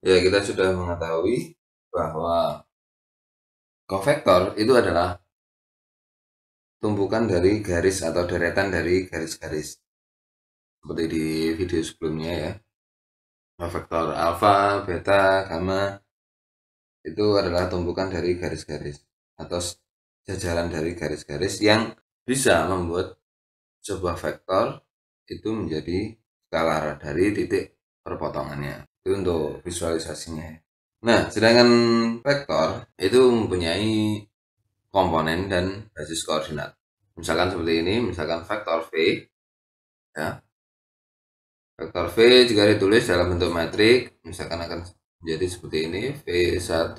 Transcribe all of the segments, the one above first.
Ya, kita sudah mengetahui bahwa kovektor itu adalah tumpukan dari garis atau deretan dari garis-garis. Seperti di video sebelumnya ya. Kovektor alfa, beta, gamma itu adalah tumpukan dari garis-garis atau jajaran dari garis-garis yang bisa membuat sebuah vektor itu menjadi skalar dari titik perpotongannya. Itu untuk visualisasinya. Nah, sedangkan vektor itu mempunyai komponen dan basis koordinat. Misalkan seperti ini, misalkan vektor V, ya. Vektor V jika ditulis dalam bentuk metrik, misalkan akan menjadi seperti ini, V1,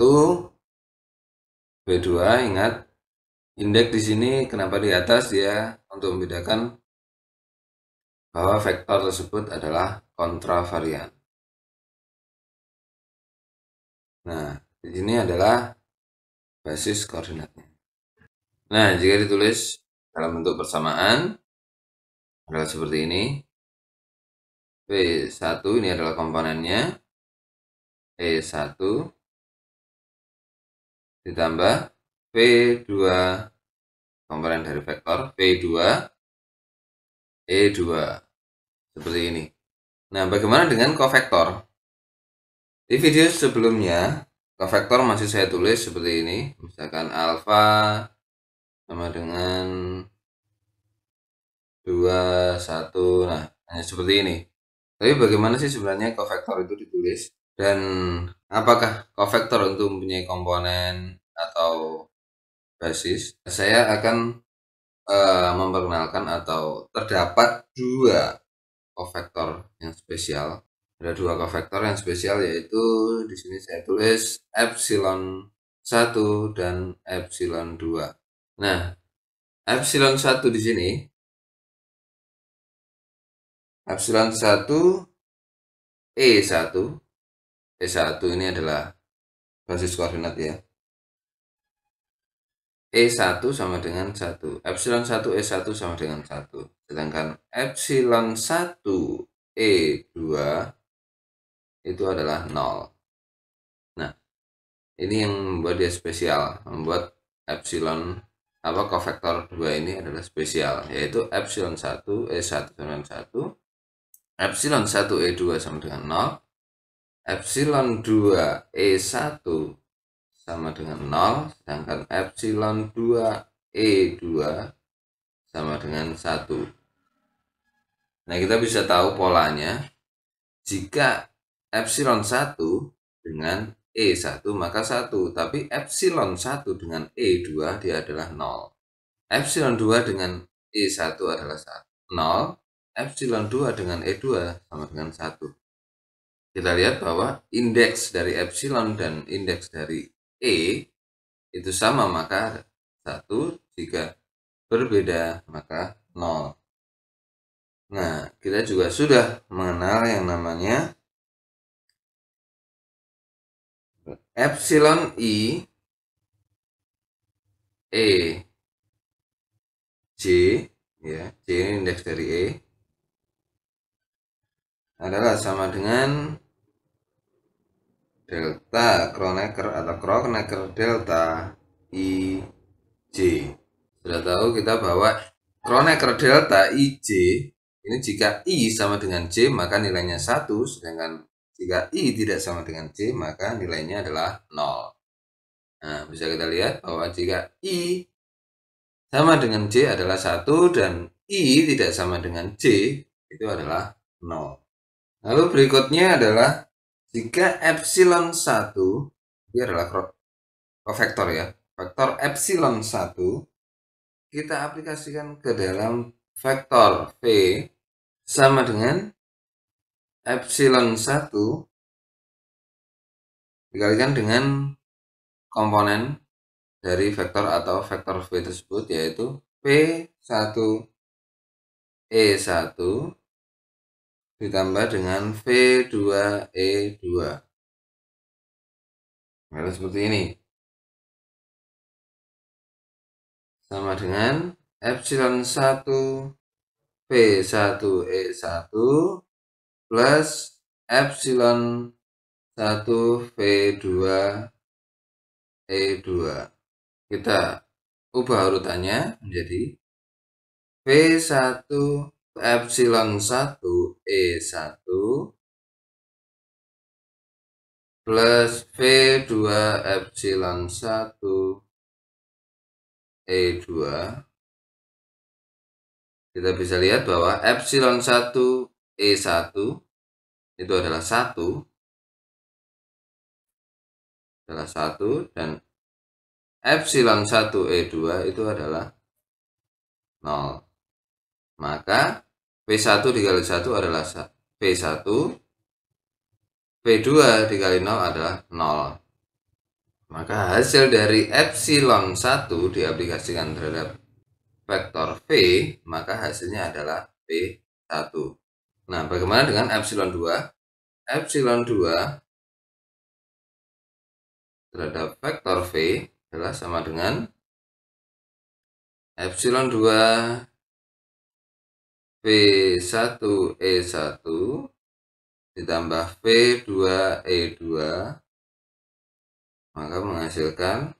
V2, ingat indeks di sini kenapa di atas ya, untuk membedakan bahwa vektor tersebut adalah kontravarian. Nah, di sini adalah basis koordinatnya. Nah, jika ditulis dalam bentuk persamaan adalah seperti ini. V1 ini adalah komponennya, E1 ditambah V2 komponen dari vektor V2 E2 seperti ini. Nah, bagaimana dengan kovektor? Di video sebelumnya kovektor masih saya tulis seperti ini, misalkan alfa sama dengan 2, 1, nah hanya seperti ini. Tapi bagaimana sih sebenarnya kovektor itu ditulis? Dan apakah kovektor untuk mempunyai komponen atau basis? Saya akan memperkenalkan atau terdapat dua kovektor yang spesial. Ada dua kovektor yang spesial, yaitu di sini saya tulis epsilon 1 dan epsilon 2. Nah, epsilon 1 di sini, epsilon 1 E1, E1 ini adalah basis koordinat ya. E1 sama dengan 1. Epsilon 1 E1 sama dengan 1. Sedangkan epsilon 1 E2 itu adalah 0. Nah, ini yang membuat dia spesial, membuat epsilon kovektor 2 ini adalah spesial, yaitu epsilon 1 E1 sama dengan 1, epsilon 1 E2 sama dengan 0, epsilon 2 E1 sama dengan 0, sedangkan epsilon 2 E2 sama dengan 1. Nah, kita bisa tahu polanya. Jika epsilon 1 dengan E1 maka 1, tapi epsilon 1 dengan E2 dia adalah 0. Epsilon 2 dengan E1 adalah 0, epsilon 2 dengan E2 sama dengan 1. Kita lihat bahwa indeks dari epsilon dan indeks dari E itu sama, maka 1, jika berbeda maka 0. Nah, kita juga sudah mengenal yang namanya epsilon I E J, ya, J ini indeks dari E adalah sama dengan delta Kronecker atau Kronecker delta I J. Sudah tahu kita bahwa Kronecker delta I J ini jika I sama dengan J maka nilainya 1, sedangkan jika I tidak sama dengan J maka nilainya adalah 0. Nah, bisa kita lihat bahwa jika I sama dengan J adalah 1 dan I tidak sama dengan J itu adalah 0. Lalu berikutnya adalah jika epsilon 1 ini adalah kovektor ya. Vektor epsilon 1 kita aplikasikan ke dalam vektor V sama dengan epsilon 1 dikalikan dengan komponen dari vektor atau vektor V tersebut, yaitu V1 E1 ditambah dengan V2 E2. Nah, seperti ini. Sama dengan epsilon 1 V1 E1 plus epsilon 1 V2 E2. Kita ubah urutannya menjadi V1 epsilon 1 E1 plus V2 epsilon 1 E2. Kita bisa lihat bahwa epsilon 1 E1 itu adalah 1 dan epsilon 1 E2 itu adalah 0. Maka V1 dikali 1 adalah V1, V2 dikali 0 adalah 0. Maka hasil dari epsilon 1 diaplikasikan terhadap vektor V, maka hasilnya adalah V1. Nah, bagaimana dengan epsilon 2? Epsilon 2 terhadap vektor V adalah sama dengan epsilon 2 V1 E1 ditambah V2 E2, maka menghasilkan,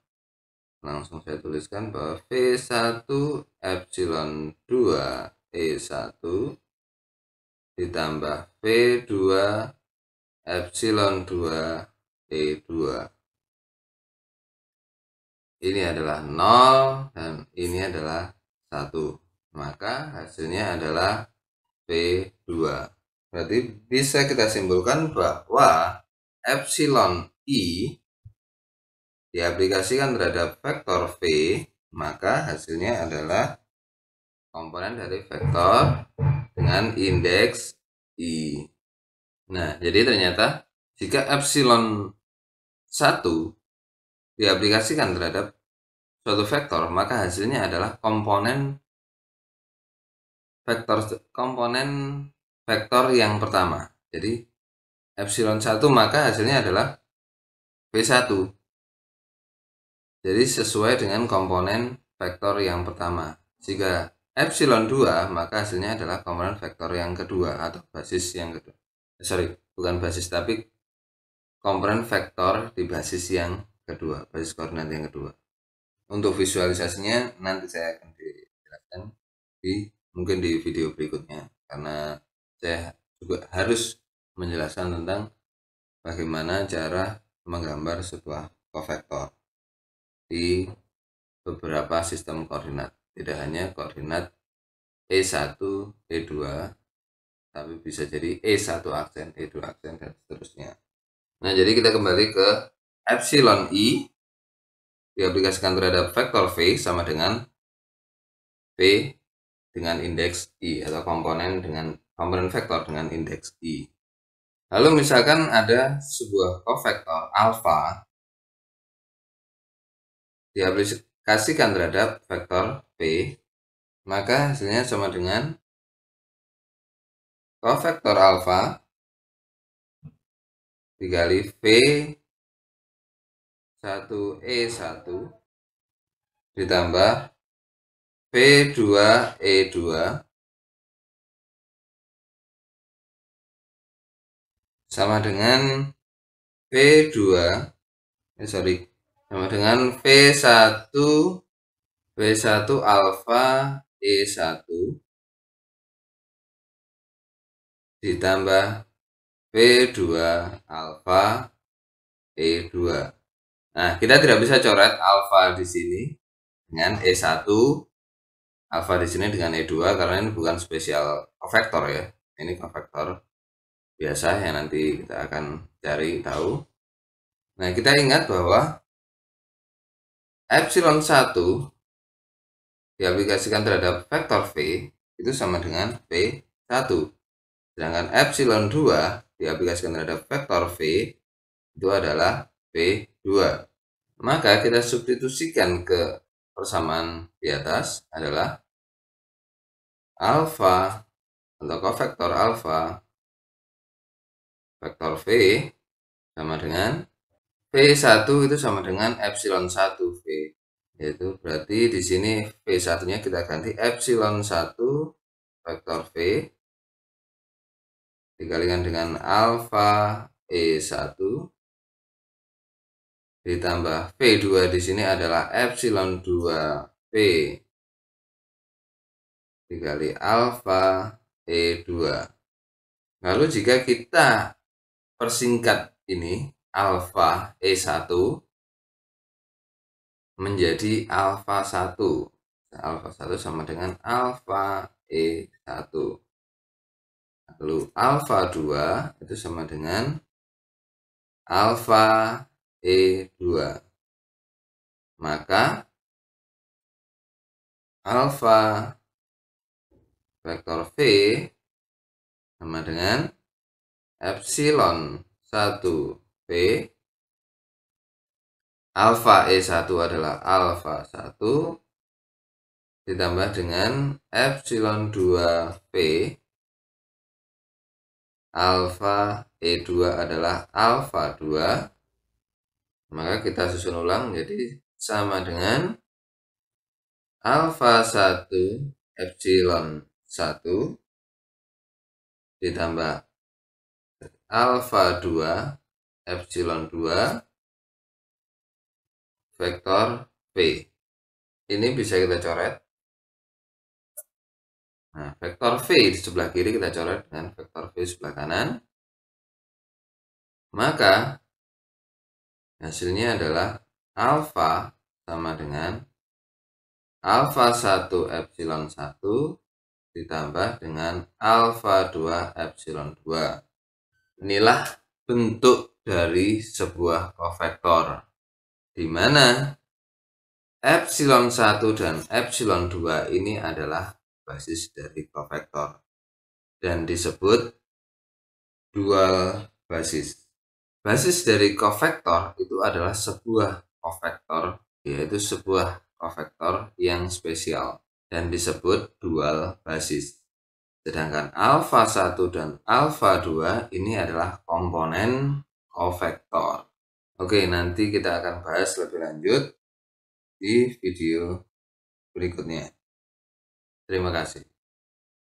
langsung saya tuliskan bahwa V1 epsilon 2 E1 ditambah V2 epsilon 2 E2. Ini adalah 0 dan ini adalah 1. Maka hasilnya adalah V2. Berarti bisa kita simpulkan bahwa epsilon I diaplikasikan terhadap vektor V, maka hasilnya adalah komponen dari vektor dengan indeks I. Nah, jadi ternyata jika epsilon 1 diaplikasikan terhadap suatu vektor, maka hasilnya adalah komponen vektor yang pertama. Jadi epsilon 1 maka hasilnya adalah V1. Jadi sesuai dengan komponen vektor yang pertama. Jika epsilon 2 maka hasilnya adalah komponen vektor yang kedua atau basis yang kedua. Bukan basis tapi komponen vektor di basis yang kedua, basis koordinat yang kedua. Untuk visualisasinya nanti saya akan dijelaskan mungkin di video berikutnya, karena saya juga harus menjelaskan tentang bagaimana cara menggambar sebuah kovektor di beberapa sistem koordinat, tidak hanya koordinat E1, E2, tapi bisa jadi E1 aksen, E2 aksen, dan seterusnya. Nah, jadi kita kembali ke epsilon I diaplikasikan terhadap vektor V sama dengan V dengan indeks I, atau komponen vektor dengan indeks I. Lalu misalkan ada sebuah kovektor alfa diaplikasikan terhadap vektor V, maka hasilnya sama dengan kovektor alfa dikali V1 E1 ditambah V2 E2 sama dengan sama dengan V1 alfa E1 ditambah V2 alfa E2. Nah, kita tidak bisa coret alfa di sini dengan E1, alfa di sini dengan E2, karena ini bukan spesial kovektor ya. Ini kovektor biasa yang nanti kita akan cari tahu. Nah, kita ingat bahwa epsilon 1 diaplikasikan terhadap vektor V itu sama dengan V1. Sedangkan epsilon 2 diaplikasikan terhadap vektor V itu adalah V2. Maka kita substitusikan ke persamaan di atas adalah alfa atau kovektor alfa vektor V sama dengan V1 itu sama dengan epsilon 1 V. Yaitu berarti di sini V1-nya kita ganti epsilon 1 vektor V dikalikan dengan alfa E1 ditambah V2 di sini adalah epsilon 2 V dikali alfa E2. Lalu jika kita persingkat ini alfa E1 menjadi alfa 1. Alfa 1 sama dengan alfa E1. Lalu alfa 2 itu sama dengan alfa E2. Maka alfa vektor V sama dengan epsilon 1 V alfa E1 adalah alfa 1 ditambah dengan epsilon 2 V alfa E2 adalah alfa 2. Maka kita susun ulang jadi sama dengan alfa 1 epsilon 1 ditambah alfa 2 epsilon 2 vektor V. Ini bisa kita coret. Nah, vektor V di sebelah kiri kita coret dengan vektor V sebelah kanan. Maka hasilnya adalah alfa sama dengan alfa 1 epsilon 1 ditambah dengan alfa 2 epsilon 2. Inilah bentuk dari sebuah kofektor, di mana epsilon 1 dan epsilon 2 ini adalah basis dari kofektor dan disebut dual basis. Basis dari kofektor itu adalah sebuah kofektor, yaitu sebuah kofektor yang spesial dan disebut dual basis. Sedangkan alfa 1 dan alfa 2 ini adalah komponen kofektor. Oke, nanti kita akan bahas lebih lanjut di video berikutnya. Terima kasih.